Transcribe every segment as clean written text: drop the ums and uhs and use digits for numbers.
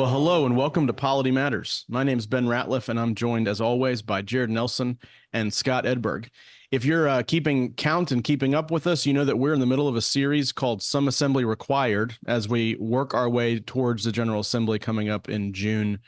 Well, hello and welcome to Polity Matters. My name is Ben Ratliff, and I'm joined, as always, by Jared Nelson and Scott Edberg. If you're keeping count and keeping up with us, you know that we're in the middle of a series called Some Assembly Required as we work our way towards the General Assembly coming up in June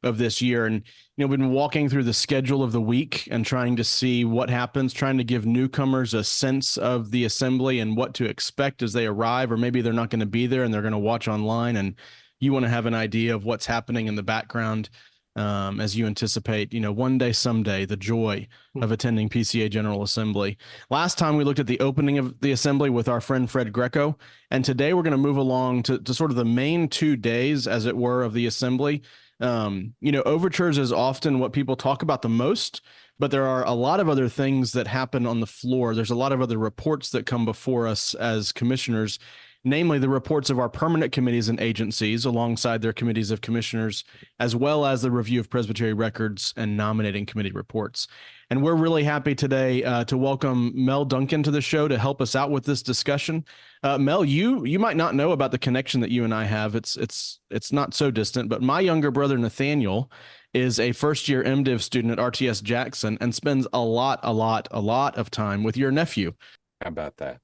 of this year. And, we've been walking through the schedule of the week and trying to see what happens, trying to give newcomers a sense of the assembly and what to expect as they arrive, or maybe they're not going to be there and they're going to watch online, and you want to have an idea of what's happening in the background as you anticipate, one day, someday, the joy of attending PCA General Assembly. Last time we looked at the opening of the assembly with our friend Fred Greco, and today we're going to move along to sort of the main 2 days, as it were, of the assembly. Overtures is often what people talk about the most, but there are a lot of other things that happen on the floor. There's a lot of other reports that come before us as commissioners, namely the reports of our permanent committees and agencies alongside their committees of commissioners, as well as the review of Presbyterian records and nominating committee reports. And we're really happy today to welcome Mel Duncan to the show to help us out with this discussion. Mel, you might not know about the connection that you and I have. It's not so distant, but my younger brother Nathaniel is a first-year MDiv student at RTS Jackson and spends a lot of time with your nephew. How about that?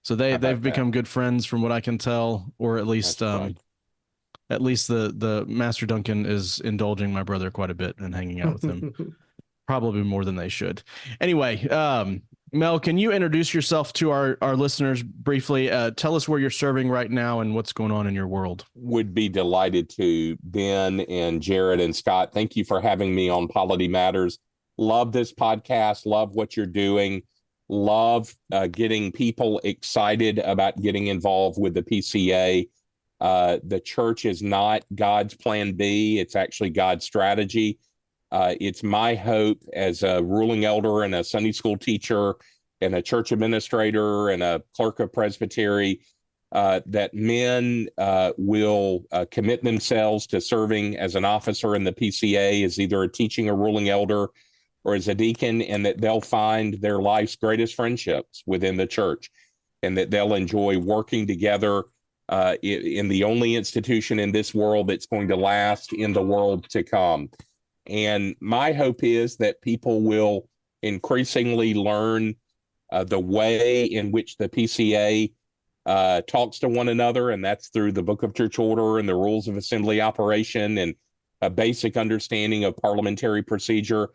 So they've become good friends, from what I can tell, or at least the Master Duncan is indulging my brother quite a bit and hanging out with him, probably more than they should. Anyway, Mel, can you introduce yourself to our listeners briefly? Tell us where you're serving right now and what's going on in your world. Would be delighted to. Ben and Jared and Scott, thank you for having me on Polity Matters. Love this podcast. Love what you're doing. Love getting people excited about getting involved with the PCA. The church is not God's plan B. It's actually God's strategy. It's my hope as a ruling elder and a Sunday school teacher and a church administrator and a clerk of Presbytery that men will commit themselves to serving as an officer in the PCA as either a teaching or ruling elder or as a deacon, and that they'll find their life's greatest friendships within the church, and that they'll enjoy working together in the only institution in this world that's going to last in the world to come. And my hope is that people will increasingly learn the way in which the PCA talks to one another, and that's through the Book of Church Order and the rules of assembly operation and a basic understanding of parliamentary procedure.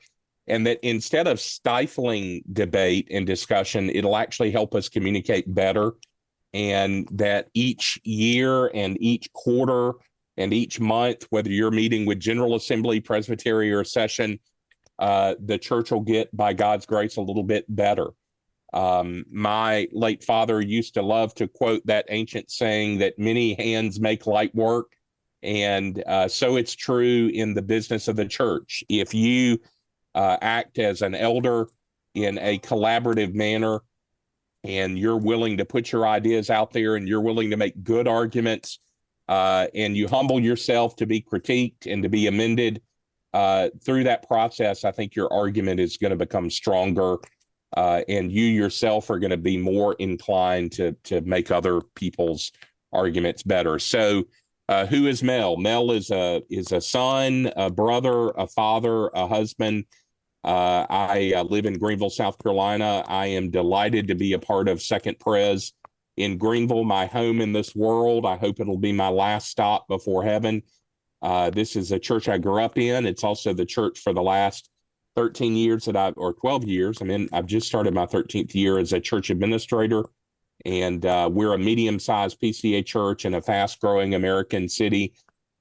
And that instead of stifling debate and discussion, it'll actually help us communicate better. And that each year and each quarter and each month, whether you're meeting with General Assembly, Presbytery, or session, the church will get, by God's grace, a little bit better. My late father used to love to quote that ancient saying that many hands make light work. And so it's true in the business of the church. If you act as an elder in a collaborative manner, and you're willing to put your ideas out there, and you're willing to make good arguments, and you humble yourself to be critiqued and to be amended through that process, I think your argument is going to become stronger, and you yourself are going to be more inclined to make other people's arguments better. So who is Mel? Mel is a son, a brother, a father, a husband. I live in Greenville, South Carolina. I am delighted to be a part of Second Pres in Greenville, my home in this world. I hope it'll be my last stop before heaven. This is a church I grew up in. It's also the church for the last 13 years or 12 years. I've just started my 13th year as a church administrator, and we're a medium-sized PCA church in a fast-growing American city.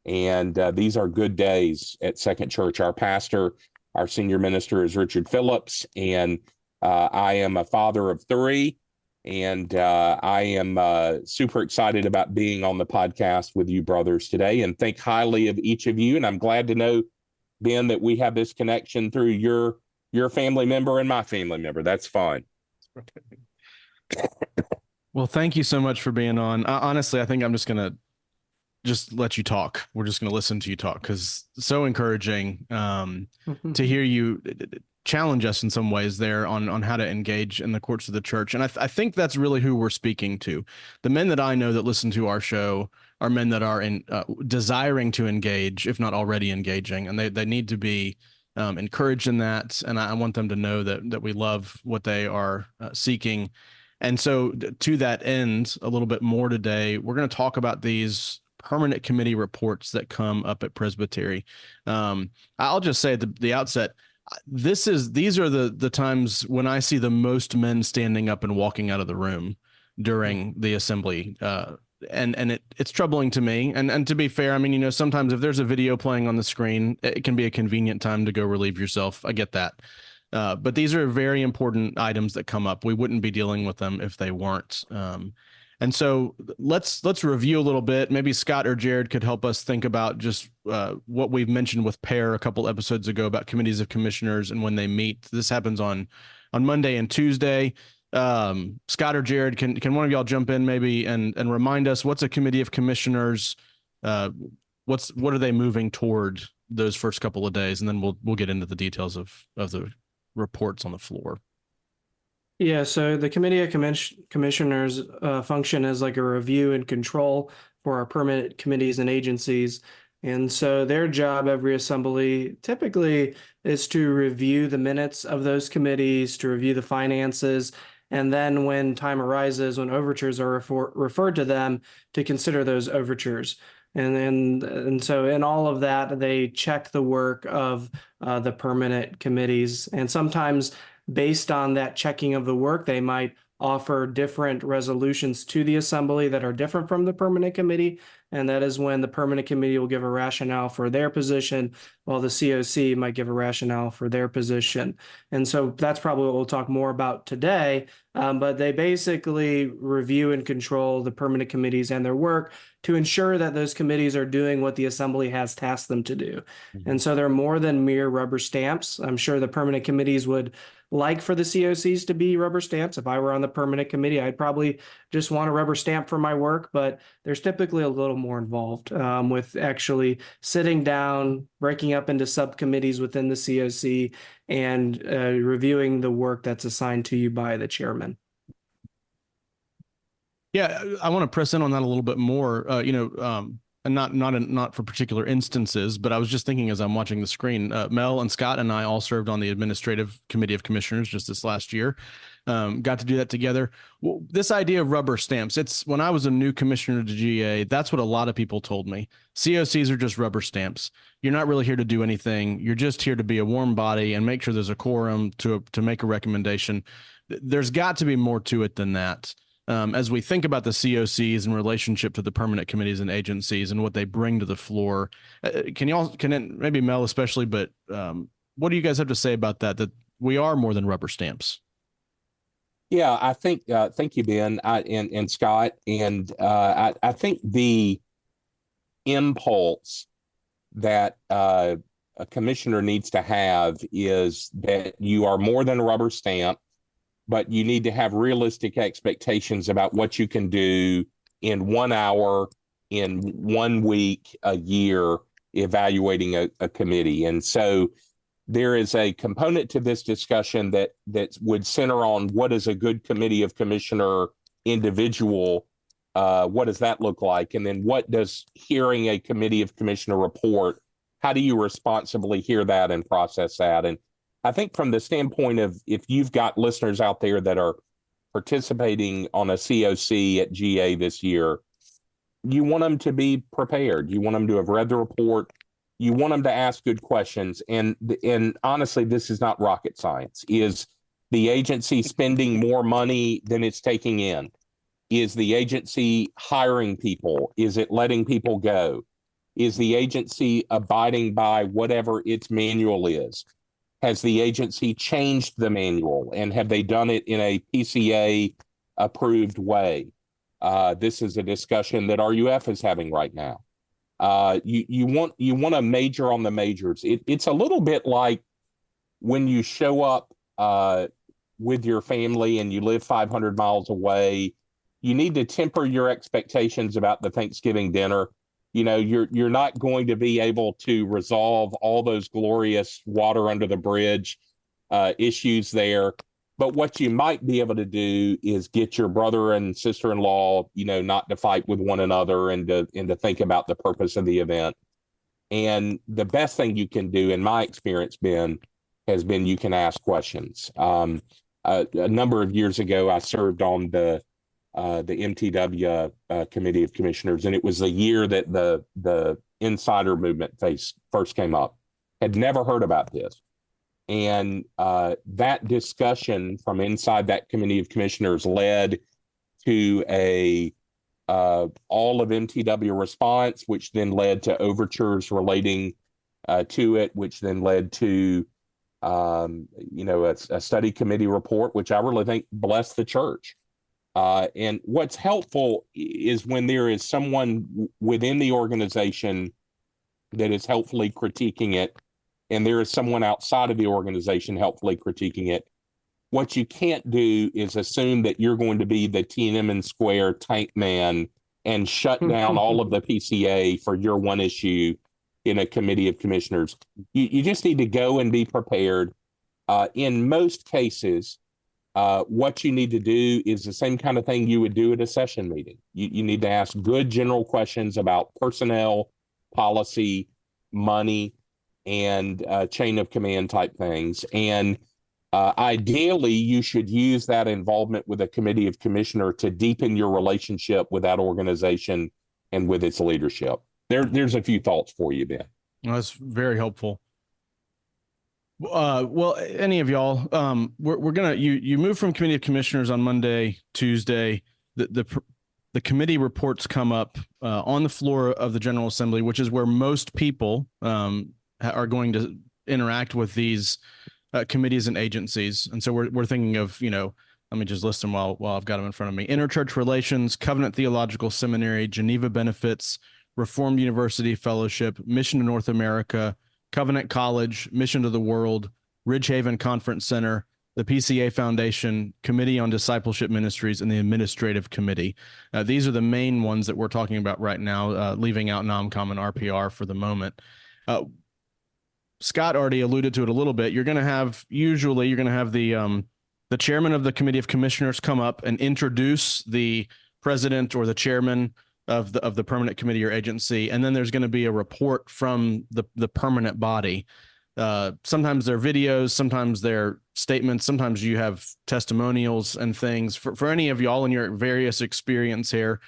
And these are good days at Second Church. Our pastor, our senior minister, is Richard Phillips, and I am a father of 3, and I am super excited about being on the podcast with you brothers today, and think highly of each of you. And I'm glad to know, Ben, that we have this connection through your family member and my family member. That's fun. Well, thank you so much for being on. Honestly, I think I'm just going to let you talk. We're just going to listen to you talk, because it's so encouraging to hear you challenge us in some ways there on how to engage in the courts of the church. And I think that's really who we're speaking to. The men that I know that listen to our show are men that are desiring to engage, if not already engaging, and they need to be encouraged in that. And I want them to know that we love what they are seeking. And so to that end, a little bit more today, we're going to talk about these permanent committee reports that come up at Presbytery. I'll just say at the outset, these are the times when I see the most men standing up and walking out of the room during the assembly. And it's troubling to me. And to be fair, I mean, you know, sometimes if there's a video playing on the screen, it can be a convenient time to go relieve yourself. I get that. But these are very important items that come up. We wouldn't be dealing with them if they weren't. And so let's review a little bit. Maybe Scott or Jared could help us think about just what we've mentioned with Pear a couple episodes ago about committees of commissioners and when they meet. This happens on Monday and Tuesday. Scott or Jared, can one of y'all jump in maybe and remind us what's a committee of commissioners? What are they moving toward those first couple of days? And then we'll get into the details of the reports on the floor. Yeah, so the Committee of Commissioners function as like a review and control for our permanent committees and agencies. And so their job every assembly typically is to review the minutes of those committees, to review the finances, and then when time arises, when overtures are referred to them, to consider those overtures. And so in all of that, they check the work of the permanent committees. And sometimes based on that checking of the work, they might offer different resolutions to the assembly that are different from the permanent committee. And that is when the permanent committee will give a rationale for their position, while the COC might give a rationale for their position. And so that's probably what we'll talk more about today. But they basically review and control the permanent committees and their work to ensure that those committees are doing what the assembly has tasked them to do. Mm-hmm. And so they're more than mere rubber stamps. I'm sure the permanent committees would like for the COCs to be rubber stamps. If I were on the permanent committee, I'd probably just want a rubber stamp for my work, but there's typically a little more involved with actually sitting down, breaking up into subcommittees within the COC, and reviewing the work that's assigned to you by the chairman. Yeah, I want to press in on that a little bit more. And not for particular instances, but I was just thinking as I'm watching the screen, Mel and Scott and I all served on the Administrative Committee of Commissioners just this last year. Got to do that together. Well, this idea of rubber stamps, it's when I was a new commissioner to GA, that's what a lot of people told me. COCs are just rubber stamps. You're not really here to do anything. You're just here to be a warm body and make sure there's a quorum to make a recommendation. There's got to be more to it than that. As we think about the COCs in relationship to the permanent committees and agencies and what they bring to the floor, maybe Mel especially, but what do you guys have to say about that we are more than rubber stamps? Yeah, I think, thank you, Ben and Scott. And I think the impulse that a commissioner needs to have is that you are more than a rubber stamp, but you need to have realistic expectations about what you can do in 1 hour, in 1 week, a year, evaluating a committee. And so there is a component to this discussion that would center on what is a good committee of commissioner individual. What does that look like? And then what does hearing a committee of commissioner report, how do you responsibly hear that and process that? And I think from the standpoint of if you've got listeners out there that are participating on a COC at GA this year, you want them to be prepared. You want them to have read the report. You want them to ask good questions. And honestly, this is not rocket science. Is the agency spending more money than it's taking in? Is the agency hiring people? Is it letting people go? Is the agency abiding by whatever its manual is? Has the agency changed the manual, and have they done it in a PCA approved way? This is a discussion that RUF is having right now. You want to major on the majors. It's a little bit like when you show up with your family and you live 500 miles away. You need to temper your expectations about the Thanksgiving dinner. You know, you're not going to be able to resolve all those glorious water under the bridge issues there. But what you might be able to do is get your brother and sister-in-law, not to fight with one another, and to think about the purpose of the event. And the best thing you can do, in my experience, Ben, has been you can ask questions. A number of years ago, I served on the MTW Committee of Commissioners, and it was the year that the insider movement first came up. Had never heard about this. And that discussion from inside that Committee of Commissioners led to all of MTW response, which then led to overtures relating to it, which then led to a study committee report, which I really think blessed the church. And what's helpful is when there is someone within the organization that is helpfully critiquing it, and there is someone outside of the organization helpfully critiquing it. What you can't do is assume that you're going to be the Tiananmen Square tank man and shut down all of the PCA for your one issue in a committee of commissioners. You just need to go and be prepared. In most cases, what you need to do is the same kind of thing you would do at a session meeting. You need to ask good general questions about personnel, policy, money, and chain of command type things. And ideally, you should use that involvement with a committee of commissioner to deepen your relationship with that organization and with its leadership. There's a few thoughts for you, Ben. Well, that's very helpful. Well, any of y'all, we're gonna you move from committee of commissioners on Monday, Tuesday. The committee reports come up on the floor of the General Assembly, which is where most people are going to interact with these committees and agencies. And so we're thinking of, let me just list them while I've got them in front of me. Interchurch Relations, Covenant Theological Seminary, Geneva Benefits, Reformed University Fellowship, Mission to North America, Covenant College, Mission to the World, Ridgehaven Conference Center, the PCA Foundation, Committee on Discipleship Ministries, and the Administrative Committee. These are the main ones that we're talking about right now, leaving out NOMCOM and RPR for the moment. Scott already alluded to it a little bit. You're going to have the chairman of the Committee of Commissioners come up and introduce the president or the chairman of the permanent committee or agency, and then there's going to be a report from the permanent body. Sometimes they're videos, sometimes they're statements, sometimes you have testimonials and things. For any of y'all in your various experience here,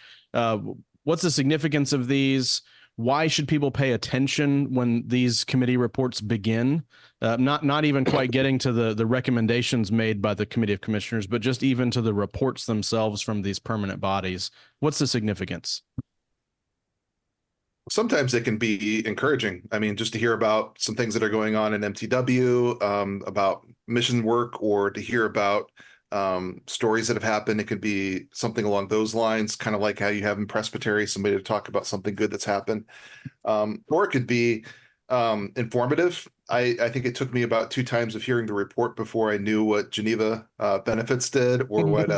what's the significance of these? Why should people pay attention when these committee reports begin? Not even quite getting to the recommendations made by the Committee of Commissioners, but just even to the reports themselves from these permanent bodies. What's the significance? Sometimes it can be encouraging. I mean, just to hear about some things that are going on in MTW, about mission work, or to hear about stories that have happened. It could be something along those lines, kind of like how you have in Presbyterian, somebody to talk about something good that's happened. Or it could be informative. I think it took me about 2 times of hearing the report before I knew what Geneva Benefits did, or what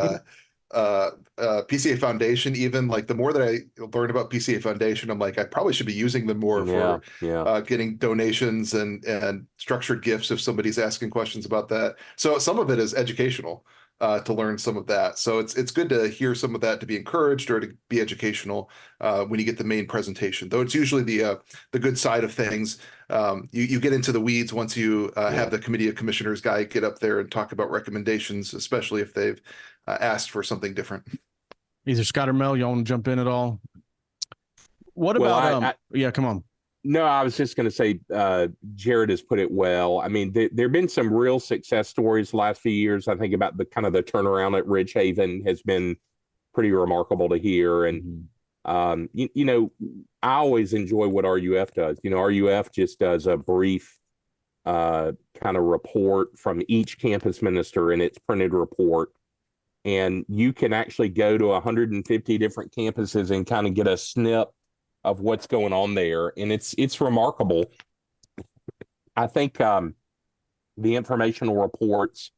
PCA Foundation, even. Like, the more that I learned about PCA Foundation, I'm like, I probably should be using them more for getting donations and structured gifts if somebody's asking questions about that. So some of it is educational, to learn some of that. So it's good to hear some of that, to be encouraged or to be educational when you get the main presentation. Though it's usually the good side of things. You get into the weeds once you have the Committee of Commissioners guy get up there and talk about recommendations, especially if they've asked for something different. Either Scott or Mel, y'all want to jump in at all? What about yeah, come on. No, I was just going to say, Jared has put it well. I mean, there have been some real success stories the last few years. I think about the turnaround at Ridgehaven has been pretty remarkable to hear. And, I always enjoy what RUF does. RUF just does a brief kind of report from each campus minister in its printed report. And you can actually go to 150 different campuses and kind of get a snip of what's going on there. And it's remarkable. I think the informational reports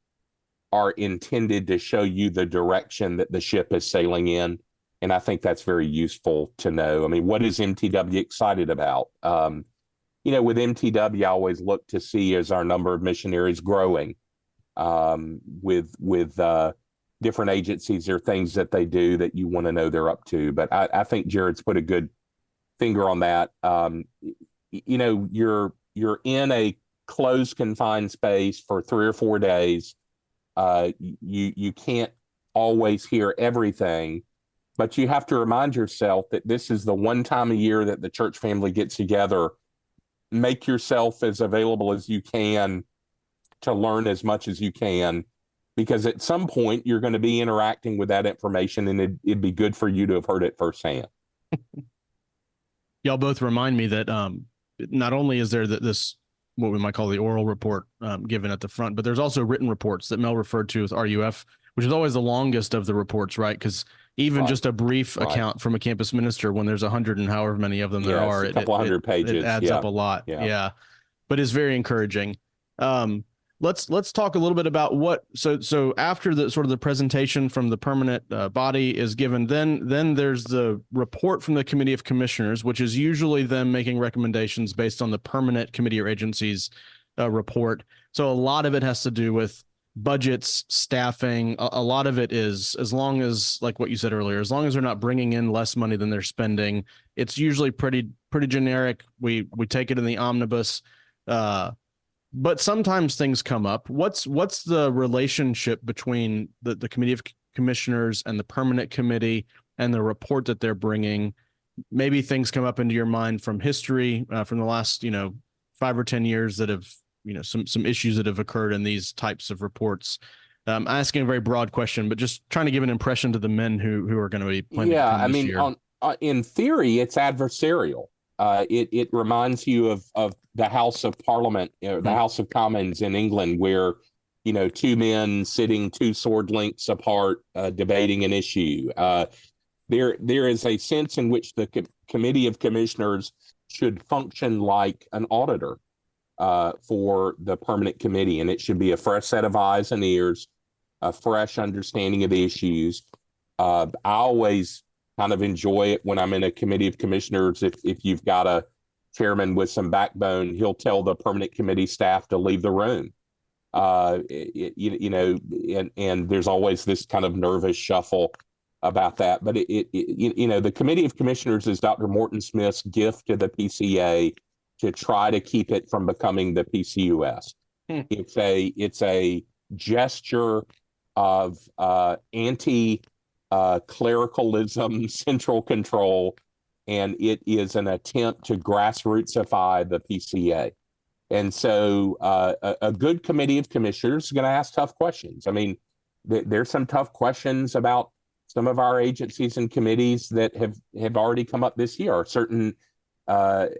are intended to show you the direction that the ship is sailing in. And I think that's very useful to know. I mean, what is MTW excited about? With MTW, I always look to see, is our number of missionaries growing? with different agencies. There are things that they do that you want to know they're up to. But I think Jared's put a good finger on that. You're in a closed, confined space for 3 or 4 days. You can't always hear everything, but you have to remind yourself that this is the one time a year that the church family gets together. Make yourself as available as you can to learn as much as you can, because at some point you're going to be interacting with that information, and it'd be good for you to have heard it firsthand. Y'all both remind me that not only is there this, what we might call the oral report given at the front, but there's also written reports that Mel referred to as RUF, which is always the longest of the reports, right? Because even just a brief account from a campus minister, when there's 100 and however many of them there are, a couple hundred pages, it adds up a lot. Yeah. But it's very encouraging. Let's talk a little bit about what, so after the sort of the presentation from the permanent body is given, then there's the report from the Committee of Commissioners, which is usually them making recommendations based on the permanent committee or agency's report. So a lot of it has to do with budgets, staffing. A lot of it is, as long as, like what you said earlier, as long as they're not bringing in less money than they're spending, it's usually pretty generic. We take it in the omnibus. But sometimes things come up. What's the relationship between the Committee of Commissioners and the permanent committee and the report that they're bringing? Maybe things come up into your mind from history, from the last 5 or 10 years that have some issues that have occurred in these types of reports. I'm asking a very broad question, but just trying to give an impression to the men who are going to be planning. Yeah, I mean, in theory, it's adversarial. It reminds you of the House of Parliament, the House of Commons in England, where 2 men sitting 2 sword lengths apart, debating an issue. There is a sense in which the Committee of Commissioners should function like an auditor for the permanent committee, and it should be a fresh set of eyes and ears, a fresh understanding of the issues. I always kind of enjoy it when I'm in a Committee of Commissioners. If you've got a chairman with some backbone, he'll tell the permanent committee staff to leave the room. And there's always this kind of nervous shuffle about that. But the Committee of Commissioners is Dr. Morton Smith's gift to the PCA to try to keep it from becoming the PCUS. It's a gesture of clericalism, central control, and it is an attempt to grassrootsify the PCA. And so a good Committee of Commissioners is going to ask tough questions. I mean, there's some tough questions about some of our agencies and committees that have already come up this year. Are certain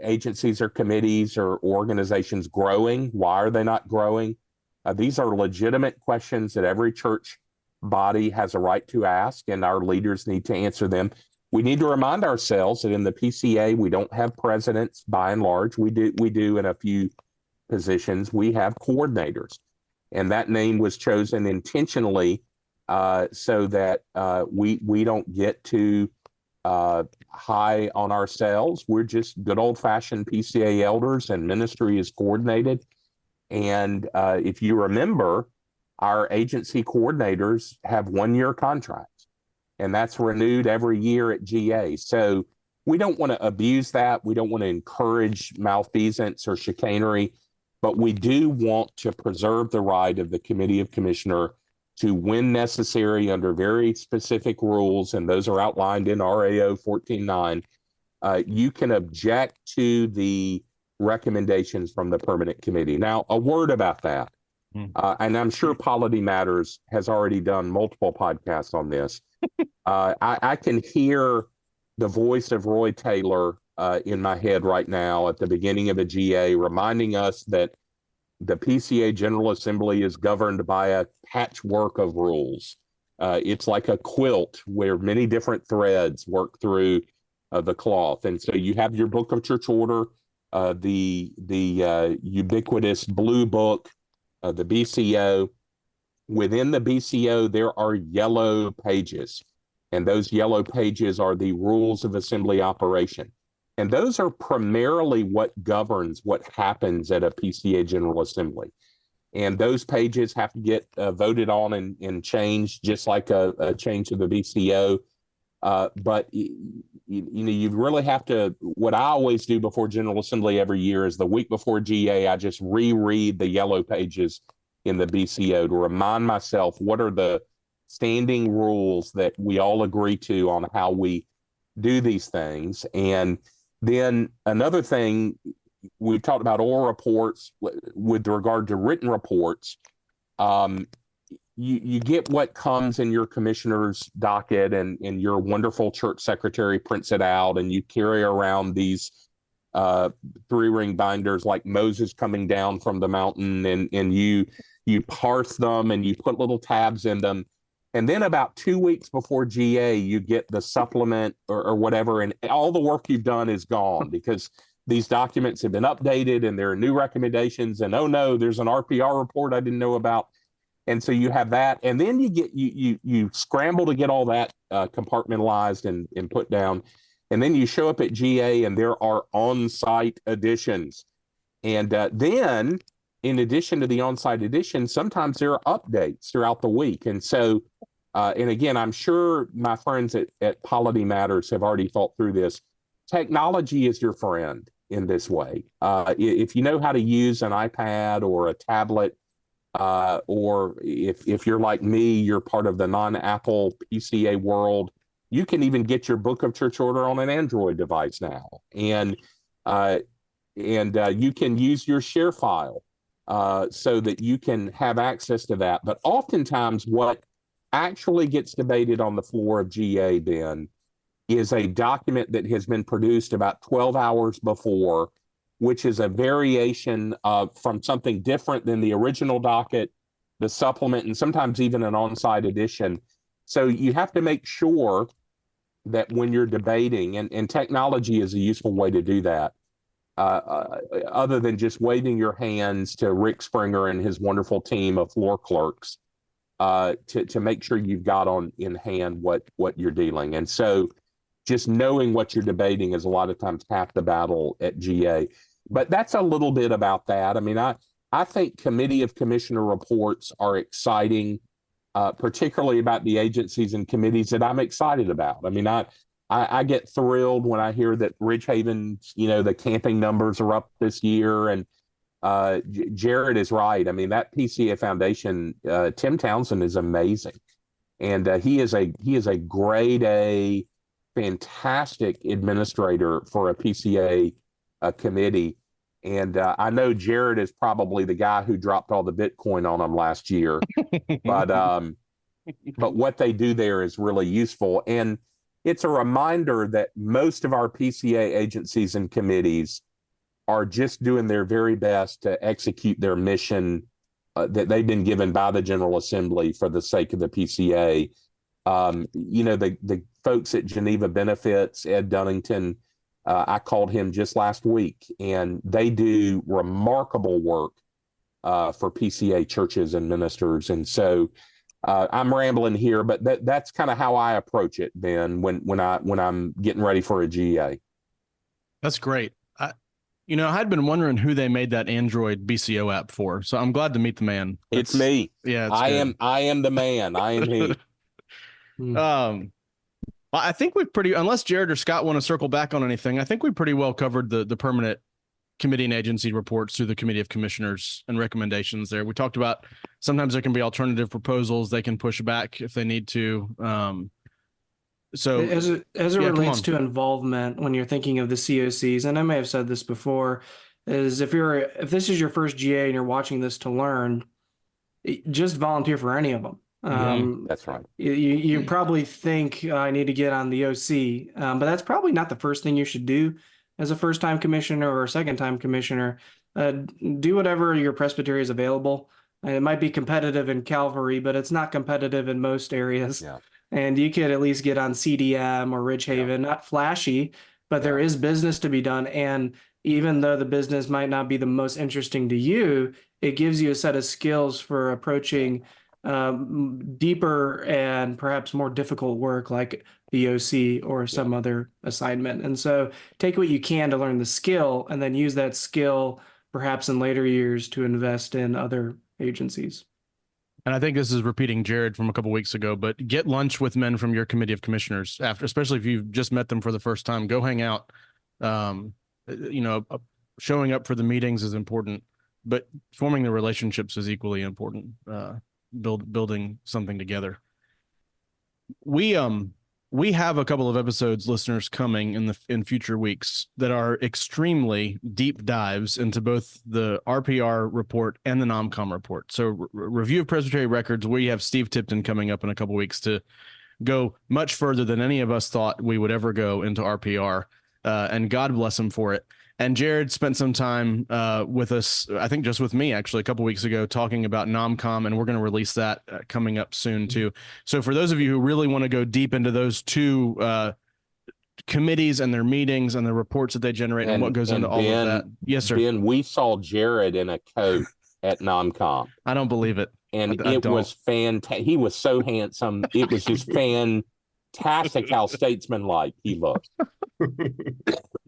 agencies or committees or organizations growing? Why are they not growing? These are legitimate questions that every church body has a right to ask, and our leaders need to answer them. We need to remind ourselves that in the PCA, we don't have presidents by and large. We do in a few positions. We have coordinators, and that name was chosen intentionally so that we don't get too high on ourselves. We're just good old-fashioned PCA elders, and ministry is coordinated. And if you remember, our agency coordinators have 1-year contracts, and that's renewed every year at GA. So we don't want to abuse that. We don't want to encourage malfeasance or chicanery, but we do want to preserve the right of the Committee of Commissioner to, when necessary, under very specific rules, and those are outlined in RAO 14.9, you can object to the recommendations from the permanent committee. Now, a word about that. And I'm sure Polity Matters has already done multiple podcasts on this. I can hear the voice of Roy Taylor in my head right now at the beginning of the GA, reminding us that the PCA General Assembly is governed by a patchwork of rules. It's like a quilt where many different threads work through the cloth. And so you have your Book of Church Order, the ubiquitous Blue Book, the BCO. Within the BCO, there are yellow pages, and those yellow pages are the rules of assembly operation. And those are primarily what governs what happens at a PCA General Assembly. and those pages have to get voted on and changed, just like a change to the BCO. But you really have to. What I always do before General Assembly every year is the week before GA, I just reread the yellow pages in the BCO to remind myself what are the standing rules that we all agree to on how we do these things. And then another thing, we talked about oral reports. With regard to written reports, you get what comes in your commissioner's docket, and your wonderful church secretary prints it out, and you carry around these 3-ring binders like Moses coming down from the mountain, and you parse them and you put little tabs in them. And then about 2 weeks before GA, you get the supplement or whatever, and all the work you've done is gone because these documents have been updated and there are new recommendations, and oh no, there's an RPR report I didn't know about. And so you have that, and then you scramble to get all that compartmentalized and put down, and then you show up at GA and there are on-site editions. And then in addition to the on-site editions, sometimes there are updates throughout the week. And so, and again, I'm sure my friends at Polity Matters have already thought through this. Technology is your friend in this way. If you know how to use an iPad or a tablet, or if you're like me, you're part of the non-Apple PCA world, you can even get your Book of Church Order on an Android device now. And you can use your share file so that you can have access to that. But oftentimes what actually gets debated on the floor of GA, Ben, is a document that has been produced about 12 hours before, which is a variation from something different than the original docket, the supplement, and sometimes even an on-site edition. So you have to make sure that when you're debating, and technology is a useful way to do that, other than just waving your hands to Rick Springer and his wonderful team of floor clerks, to make sure you've got in hand what you're dealing. And so just knowing what you're debating is a lot of times half the battle at GA. But that's a little bit about that. I mean, I think Committee of Commissioner reports are exciting, particularly about the agencies and committees that I'm excited about. I mean, I get thrilled when I hear that Ridgehaven, the camping numbers are up this year. And Jared is right. I mean, that PCA Foundation, Tim Townsend is amazing. And he is a grade A, fantastic administrator for a PCA committee. And I know Jared is probably the guy who dropped all the Bitcoin on them last year. But what they do there is really useful. And it's a reminder that most of our PCA agencies and committees are just doing their very best to execute their mission that they've been given by the General Assembly for the sake of the PCA. The folks at Geneva Benefits, Ed Dunnington, I called him just last week, and they do remarkable work for PCA churches and ministers. And so I'm rambling here, but that's kind of how I approach it, Ben, when I'm getting ready for a GA. That's great. I had been wondering who they made that Android BCO app for, so I'm glad to meet the man. It's me. Yeah, I am the man. I am he. I think we've unless Jared or Scott want to circle back on anything, I think we pretty well covered the permanent committee and agency reports through the Committee of Commissioners and recommendations there. We talked about sometimes there can be alternative proposals they can push back if they need to. So as it relates to involvement, when you're thinking of the COCs, and I may have said this before, is if this is your first GA and you're watching this to learn, just volunteer for any of them. That's right. You probably think I need to get on the OC, but that's probably not the first thing you should do as a first-time commissioner or a second-time commissioner. Do whatever your presbytery is available. It might be competitive in Calvary, but it's not competitive in most areas. Yeah. And you could at least get on CDM or Ridgehaven, not flashy, but there is business to be done. And even though the business might not be the most interesting to you, it gives you a set of skills for approaching deeper and perhaps more difficult work like the OC or some other assignment. And so take what you can to learn the skill and then use that skill perhaps in later years to invest in other agencies. And I think this is repeating Jared from a couple weeks ago, but get lunch with men from your committee of commissioners after, especially if you've just met them for the first time. Go hang out. Showing up for the meetings is important, but forming the relationships is equally important. Building something together. We have a couple of episodes, listeners, coming in future weeks that are extremely deep dives into both the RPR report and the NOMCOM report. So review of Presbyterian records, we have Steve Tipton coming up in a couple of weeks to go much further than any of us thought we would ever go into RPR, and God bless him for it. And Jared spent some time with us, I think just with me, actually, a couple weeks ago, talking about NOMCOM, and we're going to release that coming up soon, too. So for those of you who really want to go deep into those two committees and their meetings and the reports that they generate and what goes into all of that. Yes, sir. Ben, we saw Jared in a coat at NOMCOM. I don't believe it. And it was fantastic. He was so handsome. It was just fantastic how statesman-like he looked.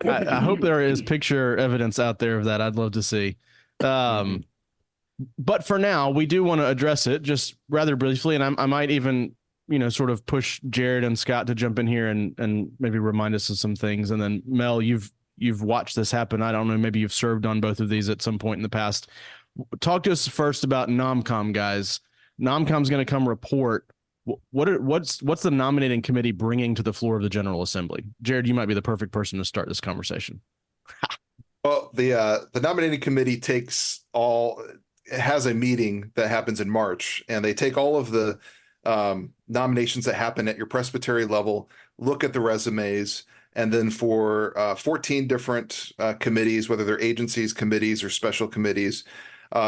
I hope there is picture evidence out there of that. I'd love to see. But for now, we do want to address it just rather briefly. And I might even, sort of push Jared and Scott to jump in here and maybe remind us of some things. And then Mel, you've watched this happen. I don't know. Maybe you've served on both of these at some point in the past. Talk to us first about NOMCOM, guys. NOMCOM's going to come report. What's the nominating committee bringing to the floor of the General Assembly? Jared, you might be the perfect person to start this conversation. Well, the nominating committee has a meeting that happens in March, and they take all of the nominations that happen at your Presbyterian level, look at the resumes, and then for 14 different committees, whether they're agencies, committees, or special committees,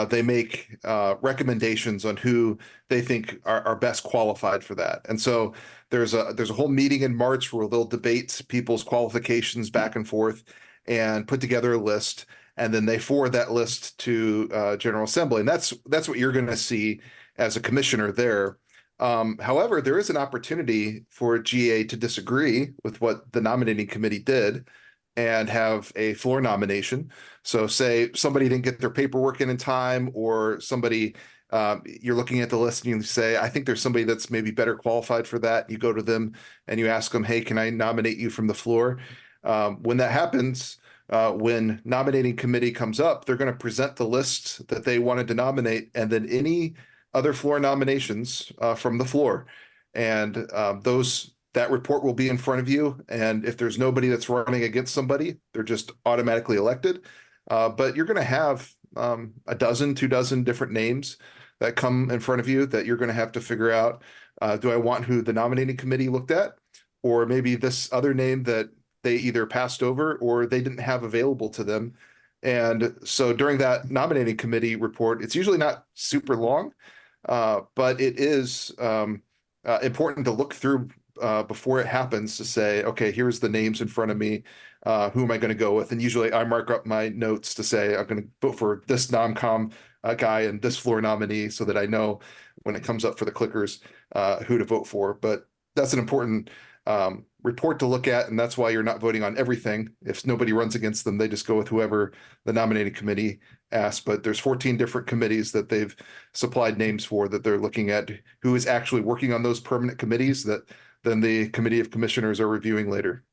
they make recommendations on who they think are best qualified for that. And so there's a whole meeting in March where they'll debate people's qualifications back and forth and put together a list. And then they forward that list to General Assembly. And that's what you're going to see as a commissioner there. However, there is an opportunity for GA to disagree with what the nominating committee did and have a floor nomination. So say somebody didn't get their paperwork in time, or somebody, you're looking at the list and you say, I think there's somebody that's maybe better qualified for that. You go to them and you ask them, hey, can I nominate you from the floor? When that happens, when nominating committee comes up, they're going to present the list that they wanted to nominate, and then any other floor nominations from the floor. And that report will be in front of you. And if there's nobody that's running against somebody, they're just automatically elected. But you're going to have a dozen, 24 different names that come in front of you that you're going to have to figure out, do I want who the nominating committee looked at? Or maybe this other name that they either passed over or they didn't have available to them. And so during that nominating committee report, it's usually not super long, but it is important to look through before it happens to say, okay, here's the names in front of me. Who am I going to go with? And usually I mark up my notes to say, I'm going to vote for this NOMCOM guy and this floor nominee so that I know when it comes up for the clickers who to vote for. But that's an important report to look at. And that's why you're not voting on everything. If nobody runs against them, they just go with whoever the nominating committee asks. But there's 14 different committees that they've supplied names for that they're looking at who is actually working on those permanent committees that then the committee of commissioners are reviewing later.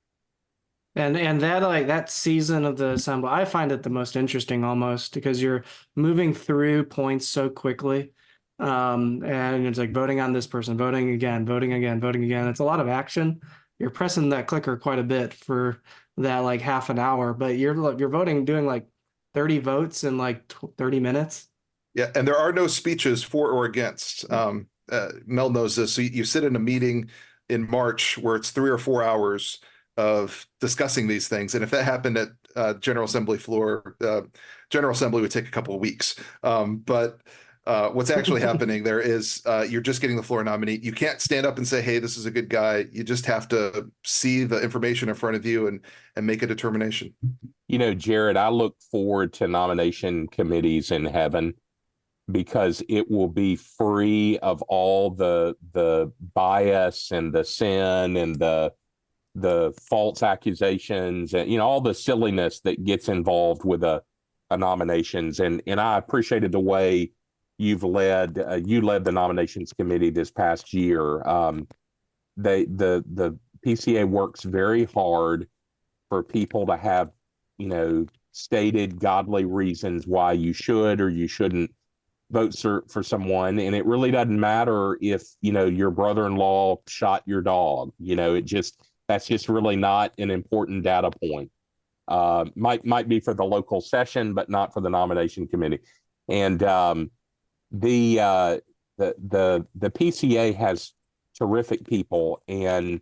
And that season of the assembly, I find it the most interesting almost because you're moving through points so quickly. And it's like voting on this person, voting again, voting again, voting again. It's a lot of action. You're pressing that clicker quite a bit for that like half an hour, but you're voting, doing like 30 votes in like 30 minutes. Yeah, and there are no speeches for or against. Mel knows this. So you sit in a meeting in March where it's 3 or 4 hours of discussing these things. And if that happened at General Assembly floor, General Assembly would take a couple of weeks. But what's actually happening there is you're just getting the floor nominee. You can't stand up and say, hey, this is a good guy. You just have to see the information in front of you and make a determination. Jared, I look forward to nomination committees in heaven because it will be free of all the bias and the sin and the false accusations and all the silliness that gets involved with a nominations, and I appreciated the way you led the nominations committee this past year. The PCA works very hard for people to have, stated godly reasons why you should or you shouldn't vote for someone. And it really doesn't matter if, your brother-in-law shot your dog. That's just really not an important data point. Might be for the local session, but not for the nomination committee. And the PCA has terrific people, and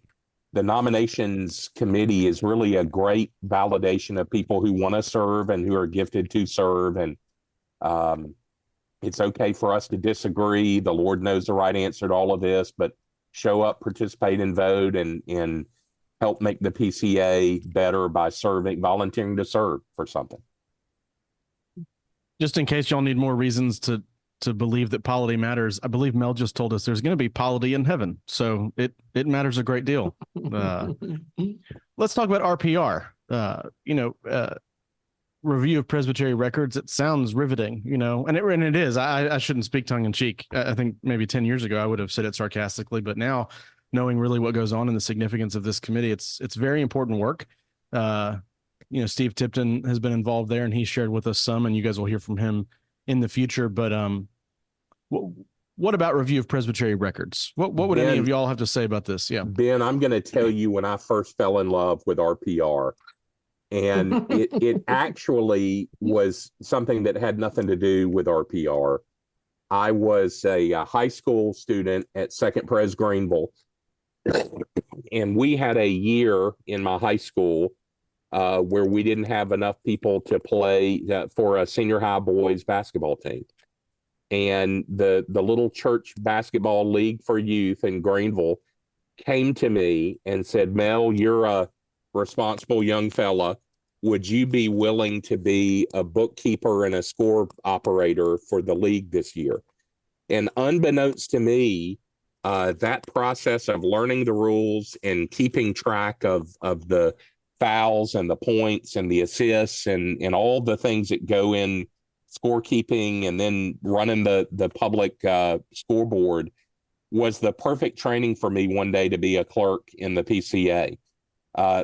the nominations committee is really a great validation of people who want to serve and who are gifted to serve. And it's okay for us to disagree. The Lord knows the right answer to all of this, but show up, participate, and vote, and help make the PCA better by volunteering to serve for something. Just in case y'all need more reasons to believe that polity matters, I believe Mel just told us there's going to be polity in heaven. So it matters a great deal. Let's talk about RPR. Review of Presbyterian records. It sounds riveting, and it is. I shouldn't speak tongue in cheek. I think maybe 10 years ago I would have said it sarcastically, but now, knowing really what goes on and the significance of this committee, it's very important work. Steve Tipton has been involved there, and he shared with us some, and you guys will hear from him in the future. But what about review of Presbyterian records? What would Ben, any of y'all have to say about this? Yeah, Ben, I'm going to tell you when I first fell in love with RPR, and it actually was something that had nothing to do with RPR. I was a high school student at Second Pres Greenville, and we had a year in my high school where we didn't have enough people to play for a senior high boys basketball team. And the little church basketball league for youth in Greenville came to me and said, Mel, you're a responsible young fella. Would you be willing to be a bookkeeper and a score operator for the league this year? And unbeknownst to me, that process of learning the rules and keeping track of the fouls and the points and the assists and all the things that go in scorekeeping and then running the public scoreboard was the perfect training for me one day to be a clerk in the PCA.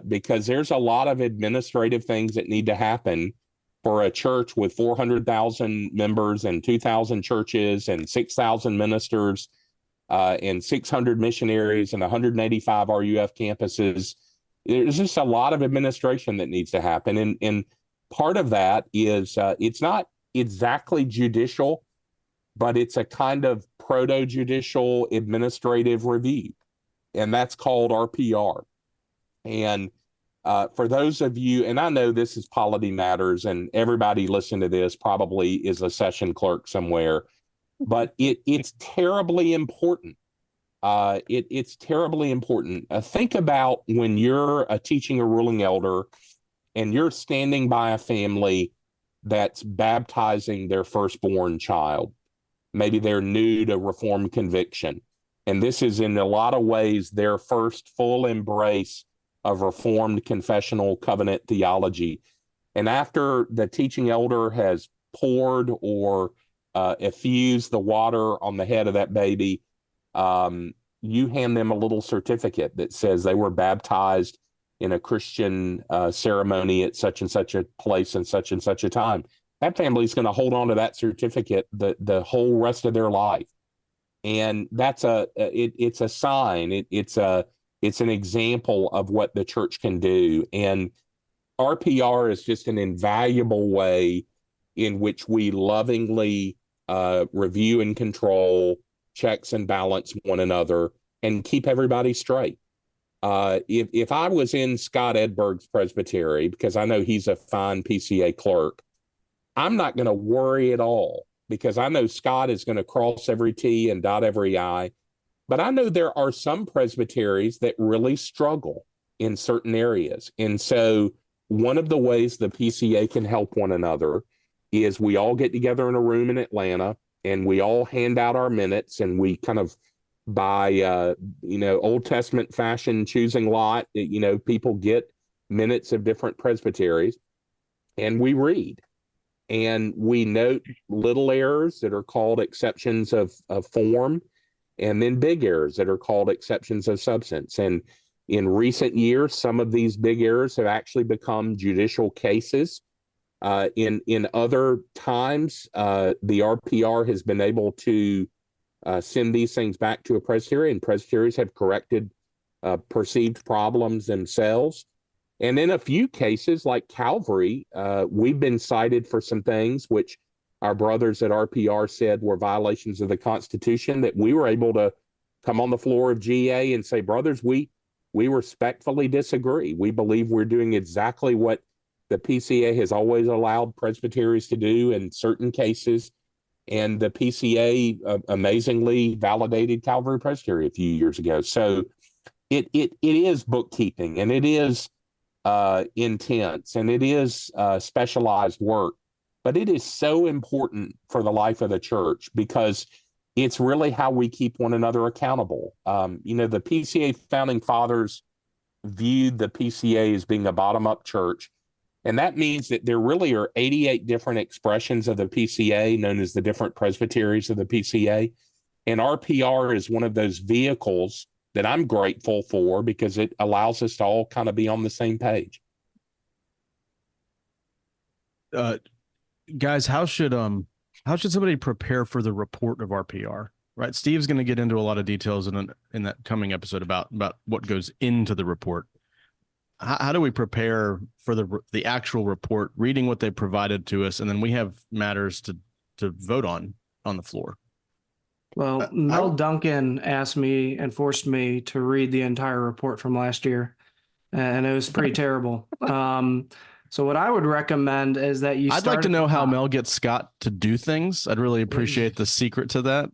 Because there's a lot of administrative things that need to happen for a church with 400,000 members and 2,000 churches and 6,000 ministers and 600 missionaries and 185 RUF campuses. There's just a lot of administration that needs to happen. And part of that is it's not exactly judicial, but it's a kind of proto-judicial administrative review, and that's called RPR. And for those of you, and I know this is Polity Matters, and everybody listening to this probably is a session clerk somewhere, but it's terribly important. It's terribly important. Think about when you're a teaching or ruling elder and you're standing by a family that's baptizing their firstborn child. Maybe they're new to Reformed conviction. And this is in a lot of ways their first full embrace of Reformed confessional covenant theology. And after the teaching elder has poured or effused the water on the head of that baby, you hand them a little certificate that says they were baptized in a Christian ceremony at such and such a place and such a time. That family is going to hold on to that certificate the whole rest of their life. And that's it's a sign. It's an example of what the church can do. And RPR is just an invaluable way in which we lovingly review and control, checks and balance one another, and keep everybody straight. If I was in Scott Edberg's presbytery, because I know he's a fine PCA clerk, I'm not going to worry at all, because I know Scott is going to cross every T and dot every I. But I know there are some presbyteries that really struggle in certain areas. And so one of the ways the PCA can help one another is we all get together in a room in Atlanta and we all hand out our minutes, and we kind of by Old Testament fashion choosing lot, people get minutes of different presbyteries and we read. and we note little errors that are called exceptions of form, and then big errors that are called exceptions of substance. And in recent years, some of these big errors have actually become judicial cases. In other times, the RPR has been able to send these things back to a Presbyterian. Presbyterians have corrected perceived problems themselves. And in a few cases, like Calvary, we've been cited for some things which our brothers at RPR said were violations of the Constitution, that we were able to come on the floor of GA and say, brothers, we respectfully disagree. We believe we're doing exactly what the PCA has always allowed presbyteries to do in certain cases. And the PCA amazingly validated Calvary Presbytery a few years ago. So it is bookkeeping, and it is intense, and it is specialized work. But it is so important for the life of the church, because it's really how we keep one another accountable. The PCA founding fathers viewed the PCA as being a bottom-up church. And that means that there really are 88 different expressions of the PCA, known as the different presbyteries of the PCA. And RPR is one of those vehicles that I'm grateful for, because it allows us to all kind of be on the same page. Guys, how should somebody prepare for the report of RPR? Right, Steve's going to get into a lot of details in that coming episode about what goes into the report. How do we prepare for the actual report, reading what they provided to us, and then we have matters to vote on the floor? Well, Mel Duncan asked me and forced me to read the entire report from last year, and it was pretty terrible. So what I would recommend is that you I'd like to know how Mel gets Scott to do things. I'd really appreciate the secret to that.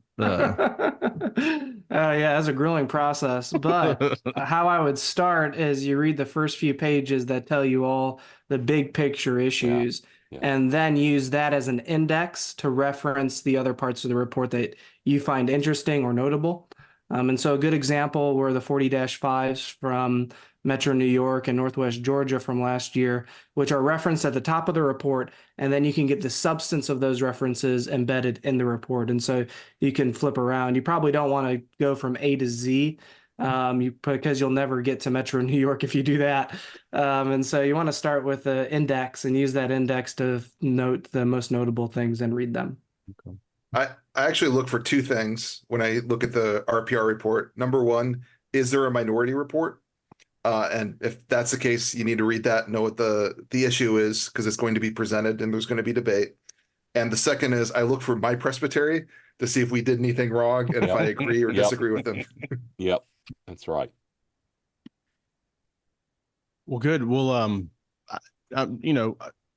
Yeah, that's a grueling process. But how I would start is you read the first few pages that tell you all the big picture issues, and then use that as an index to reference the other parts of the report that you find interesting or notable. And so a good example were the 40-5s from Metro New York and Northwest Georgia from last year, which are referenced at the top of the report, and then you can get the substance of those references embedded in the report. And so you can flip around. You probably don't want to go from A to Z, because you'll never get to Metro New York if you do that. And so you want to start with the index and use that index to note the most notable things and read them. Okay. I actually look for two things when I look at the RPR report. Number one, is there a minority report? And if that's the case, you need to read that, know what the issue is, because it's going to be presented and there's going to be debate. And the second is I look for my presbytery to see if we did anything wrong and if I agree or disagree with them. Yep, that's right. Well, good. Well,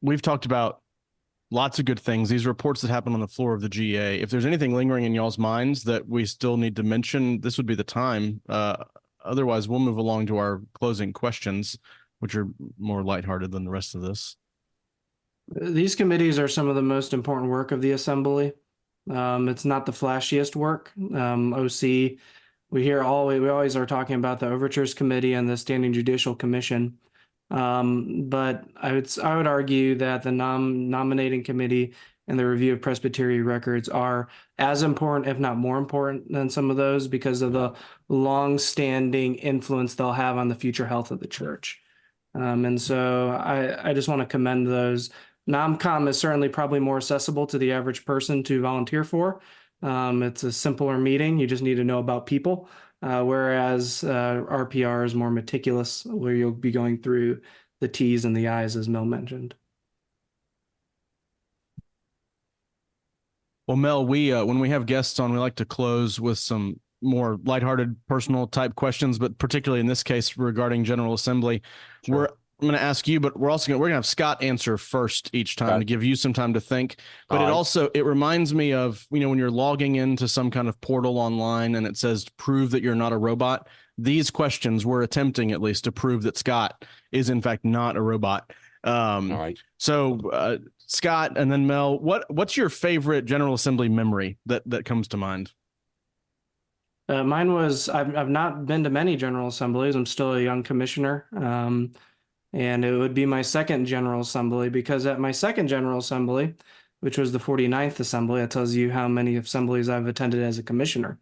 we've talked about lots of good things. These reports that happen on the floor of the GA. If there's anything lingering in y'all's minds that we still need to mention, this would be the time. Otherwise, we'll move along to our closing questions, which are more lighthearted than the rest of this. These committees are some of the most important work of the assembly. It's not the flashiest work. OC, we always are talking about the Overtures Committee and the Standing Judicial Commission. But I would argue that the nominating committee and the review of Presbyterian records are as important, if not more important, than some of those, because of the long-standing influence they'll have on the future health of the church. And so I just want to commend those. NomCom is certainly probably more accessible to the average person to volunteer for. It's a simpler meeting. You just need to know about people. Whereas RPR is more meticulous, where you'll be going through the T's and the I's, as Mel mentioned. Well, Mel, when we have guests on, we like to close with some more lighthearted, personal type questions, but particularly in this case regarding General Assembly. Sure. I'm going to ask you, but we're going to have Scott answer first each time to give you some time to think. But it reminds me of, when you're logging into some kind of portal online and it says prove that you're not a robot. These questions we're attempting at least to prove that Scott is in fact not a robot. All right. So Scott and then Mel, what's your favorite General Assembly memory that comes to mind? Mine was, I've not been to many General Assemblies. I'm still a young commissioner. And it would be my second General Assembly, because at my second General Assembly, which was the 49th Assembly, that tells you how many assemblies I've attended as a commissioner.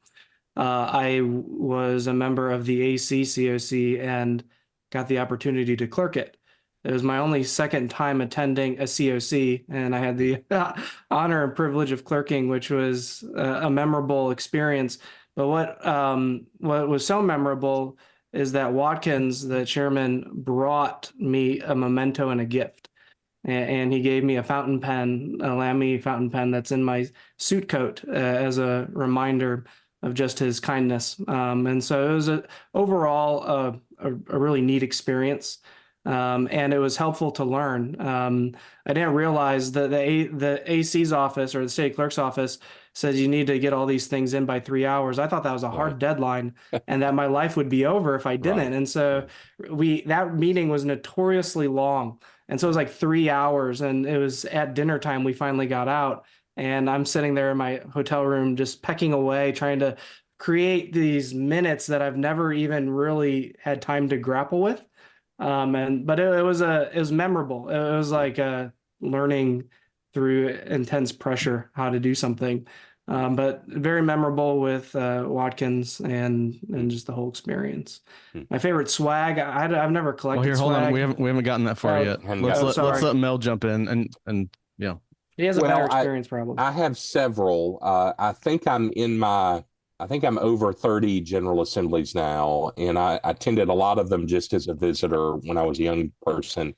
I was a member of the AC COC and got the opportunity to clerk it. It was my only second time attending a COC, and I had the honor and privilege of clerking, which was a memorable experience. But what was so memorable is that Watkins, the chairman, brought me a memento and a gift. And he gave me a fountain pen, a Lamy fountain pen that's in my suit coat as a reminder of just his kindness. And so it was overall a really neat experience. And it was helpful to learn. I didn't realize that the AC's office, or the state clerk's office, says you need to get all these things in by 3 hours. I thought that was a hard deadline and that my life would be over if I didn't. Right. And so that meeting was notoriously long. And so it was like 3 hours, and it was at dinner time we finally got out. And I'm sitting there in my hotel room just pecking away, trying to create these minutes that I've never even really had time to grapple with. But it was memorable. It was like learning through intense pressure how to do something. But very memorable with Watkins and just the whole experience. My favorite swag, I've never collected. Well, here, hold swag. on. We haven't gotten that far yet. Let's let Mel jump in and yeah. He has a better experience, probably. I have several. I think I'm over 30 General Assemblies now, and I attended a lot of them just as a visitor when I was a young person.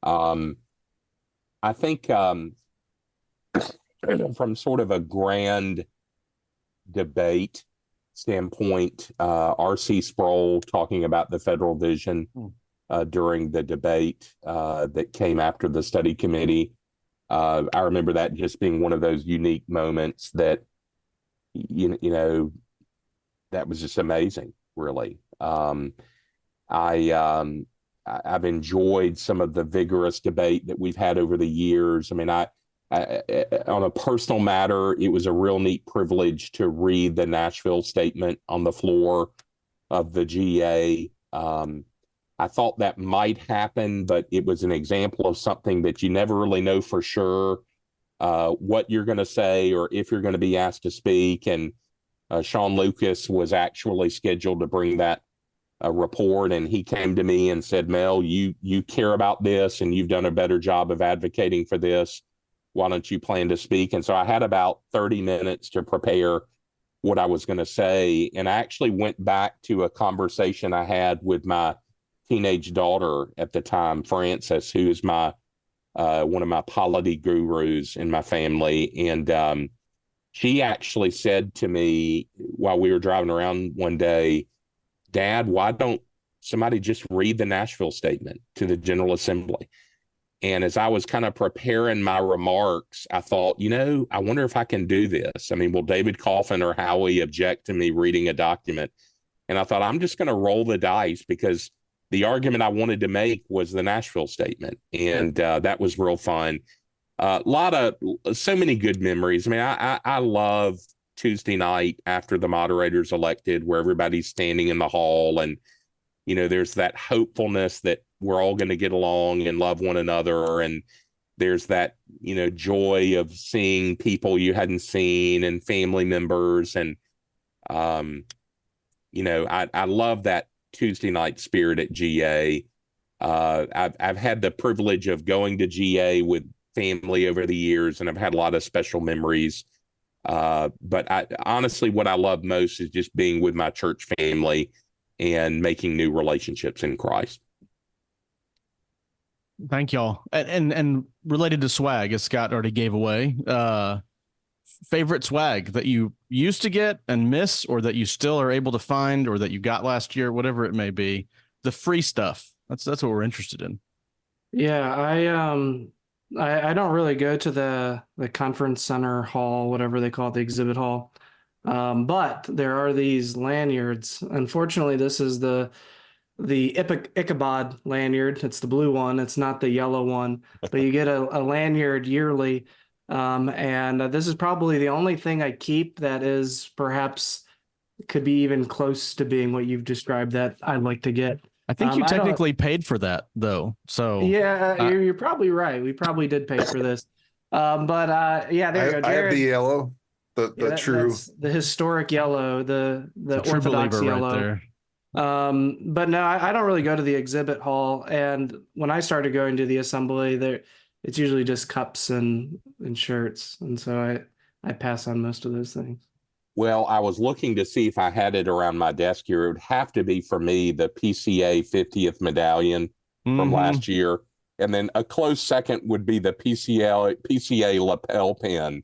I think from sort of a grand debate standpoint, R.C. Sproul talking about the federal vision during the debate that came after the study committee. I remember that just being one of those unique moments that, you know, that was just amazing, really. I've enjoyed some of the vigorous debate that we've had over the years. I mean, I on a personal matter, it was a real neat privilege to read the Nashville statement on the floor of the GA. I thought that might happen, but it was an example of something that you never really know for sure what you're going to say or if you're going to be asked to speak. And Sean Lucas was actually scheduled to bring that report, and he came to me and said, Mel, you care about this and you've done a better job of advocating for this. Why don't you plan to speak? And so I had about 30 minutes to prepare what I was going to say. And I actually went back to a conversation I had with my teenage daughter at the time, Frances, who is my one of my polity gurus in my family. And she actually said to me while we were driving around one day, Dad, why don't somebody just read the Nashville statement to the General Assembly? And as I was kind of preparing my remarks, I thought, I wonder if I can do this. I mean, will David Coffin or Howie object to me reading a document? And I thought, I'm just going to roll the dice, because the argument I wanted to make was the Nashville statement. And that was real fun. So many good memories. I mean, I love Tuesday night after the moderator's elected, where everybody's standing in the hall and, there's that hopefulness that we're all going to get along and love one another. And there's that, joy of seeing people you hadn't seen and family members. And, I love that Tuesday night spirit at GA. I've had the privilege of going to GA with family over the years, and I've had a lot of special memories. But honestly, what I love most is just being with my church family and making new relationships in Christ. Thank y'all. And related to swag, as Scott already gave away, favorite swag that you used to get and miss, or that you still are able to find, or that you got last year, whatever it may be, the free stuff. That's what we're interested in. Yeah, I don't really go to the conference center hall, whatever they call it, the exhibit hall. But there are these lanyards. Unfortunately, this is the Ichabod lanyard. It's the blue one. It's not the yellow one, but you get a lanyard yearly. And this is probably the only thing I keep that is perhaps could be even close to being what you've described that I'd like to get. I think you I don't. technically paid for that though. So Yeah, you're probably right. We probably did pay for this. But yeah, there you go, I have the Jared. yellow, the true. That's the historic yellow, it's the a true Orthodox believer right yellow. there. But no, I don't really go to the exhibit hall. And when I started going to the assembly, there it's usually just cups and shirts, and so I pass on most of those things. Well, I was looking to see if I had it around my desk here. It would have to be for me the PCA 50th medallion from last year. And then a close second would be the PCA lapel pin,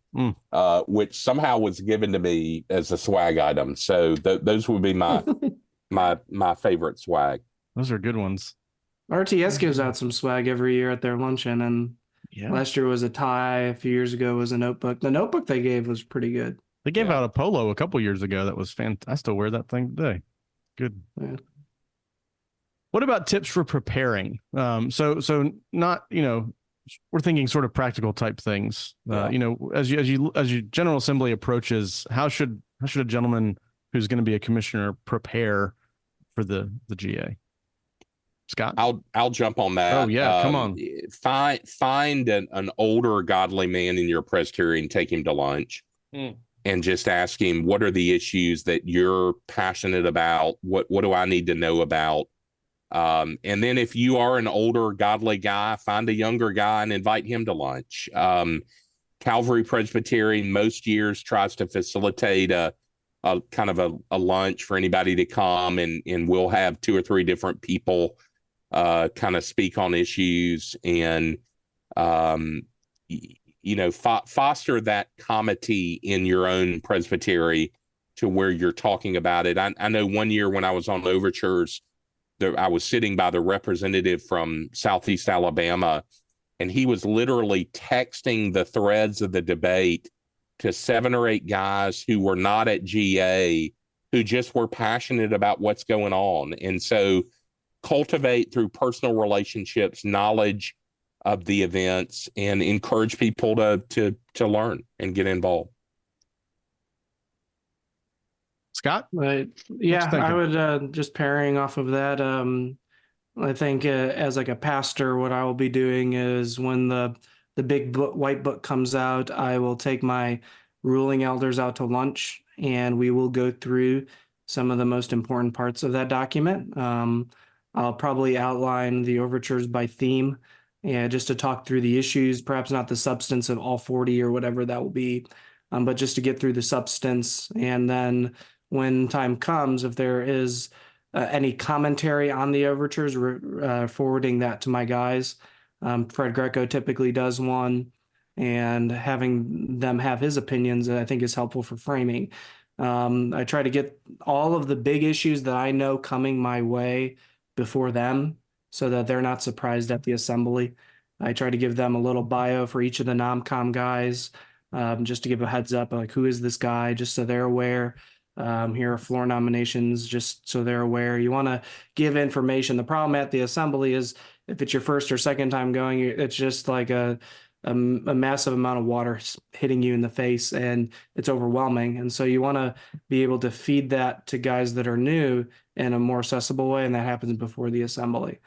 which somehow was given to me as a swag item. So those would be my my favorite swag. Those are good ones. RTS gives out some swag every year at their luncheon, and last year was a tie. A few years ago was a notebook. The notebook they gave was pretty good. They gave out a polo a couple years ago that was fantastic. I still wear that thing today. Good. Yeah. What about tips for preparing? So not, we're thinking sort of practical type things. As you General Assembly approaches, how should a gentleman who's going to be a commissioner prepare for the GA? Scott? I'll jump on that. Oh yeah, come on. Find an older godly man in your Presbyterian, take him to lunch. And just ask him, what are the issues that you're passionate about? What do I need to know about? And then if you are an older godly guy, find a younger guy and invite him to lunch. Calvary Presbyterian most years tries to facilitate a kind of a lunch for anybody to come, and we'll have 2 or 3 different people kind of speak on issues and foster that comity in your own presbytery to where you're talking about it. I know one year when I was on overtures, I was sitting by the representative from Southeast Alabama, and he was literally texting the threads of the debate to 7 or 8 guys who were not at GA, who just were passionate about what's going on. And so cultivate through personal relationships, knowledge of the events, and encourage people to learn and get involved. Scott? Right. Yeah, I would just pairing off of that. I think as like a pastor, what I will be doing is when the big white book comes out, I will take my ruling elders out to lunch, and we will go through some of the most important parts of that document. I'll probably outline the overtures by theme, and just to talk through the issues, perhaps not the substance of all 40 or whatever that will be, but just to get through the substance. And then when time comes, if there is any commentary on the overtures, forwarding that to my guys. Fred Greco typically does one, and having them have his opinions, I think, is helpful for framing. I try to get all of the big issues that I know coming my way before them, so that they're not surprised at the assembly. I try to give them a little bio for each of the NomCom guys, just to give a heads up, like, who is this guy, just so they're aware. Here are floor nominations, just so they're aware. You want to give information. The problem at the assembly is if it's your first or second time going, it's just like a massive amount of water hitting you in the face, and it's overwhelming. And so you want to be able to feed that to guys that are new in a more accessible way, and that happens before the assembly.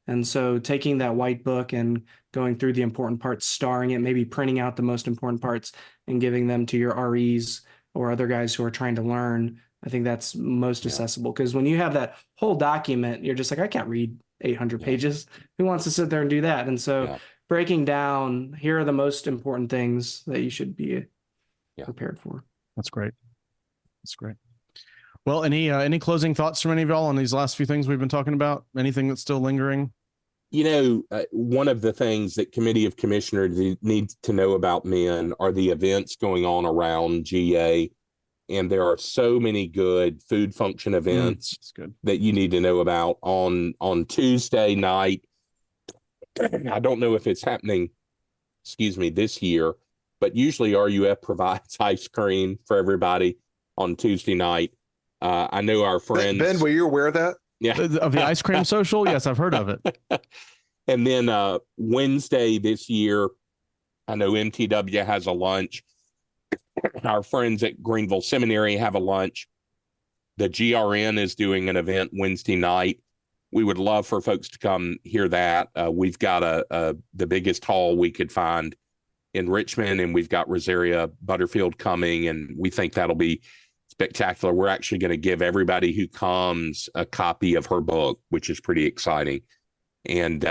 And so taking that white book and going through the important parts, starring it, maybe printing out the most important parts and giving them to your REs or other guys who are trying to learn, I think that's most accessible. Because when you have that whole document, you're just like, I can't read 800 pages. Who wants to sit there and do that? And so breaking down, here are the most important things that you should be prepared for. That's great. That's great. Well, any closing thoughts from any of y'all on these last few things we've been talking about? Anything that's still lingering? One of the things that Committee of Commissioners needs to know about men are the events going on around GA. And there are so many good food function events that you need to know about. On Tuesday night, I don't know if it's happening, this year, but usually RUF provides ice cream for everybody on Tuesday night. I know our friends. Ben, were you aware of that? Yeah. Of the ice cream social? Yes, I've heard of it. And then Wednesday this year, I know MTW has a lunch. Our friends at Greenville Seminary have a lunch. The GRN is doing an event Wednesday night. we would love for folks to come hear that. We've got the biggest hall we could find in Richmond, and we've got Rosaria Butterfield coming, and we think that'll be spectacular. We're actually going to give everybody who comes a copy of her book, which is pretty exciting. And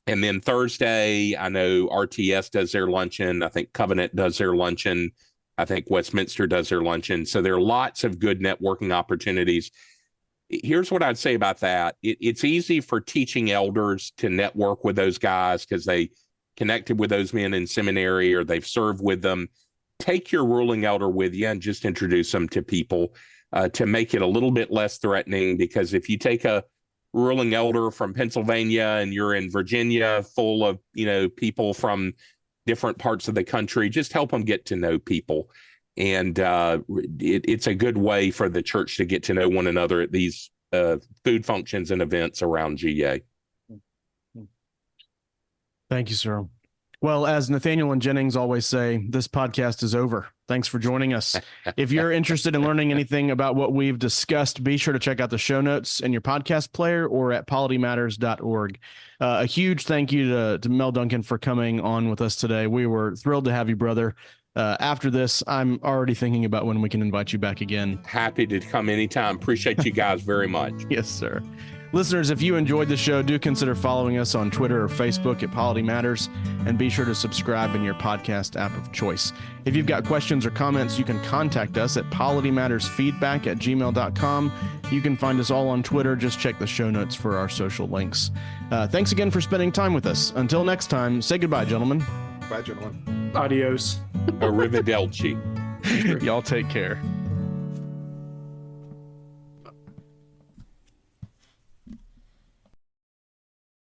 then Thursday, I know RTS does their luncheon. I think Covenant does their luncheon. I think Westminster does their luncheon. So there are lots of good networking opportunities. Here's what I'd say about that. It's easy for teaching elders to network with those guys because they connected with those men in seminary or they've served with them. Take your ruling elder with you and just introduce them to people to make it a little bit less threatening, because if you take a ruling elder from Pennsylvania and you're in Virginia full of, people from different parts of the country, just help them get to know people. And it's a good way for the church to get to know one another at these food functions and events around GA. Thank you, sir. Well, as Nathaniel and Jennings always say, this podcast is over. Thanks for joining us. If you're interested in learning anything about what we've discussed, be sure to check out the show notes in your podcast player or at politymatters.org. A huge thank you to Mel Duncan for coming on with us today. We were thrilled to have you, brother. After this, I'm already thinking about when we can invite you back again. Happy to come anytime. Appreciate you guys very much. Yes, sir. Listeners, if you enjoyed the show, do consider following us on Twitter or Facebook at Polity Matters, and be sure to subscribe in your podcast app of choice. If you've got questions or comments, you can contact us at politymattersfeedback@gmail.com. You can find us all on Twitter. Just check the show notes for our social links. Thanks again for spending time with us. Until next time, say goodbye, gentlemen. Bye, gentlemen. Adios. Arrivederci. Y'all take care.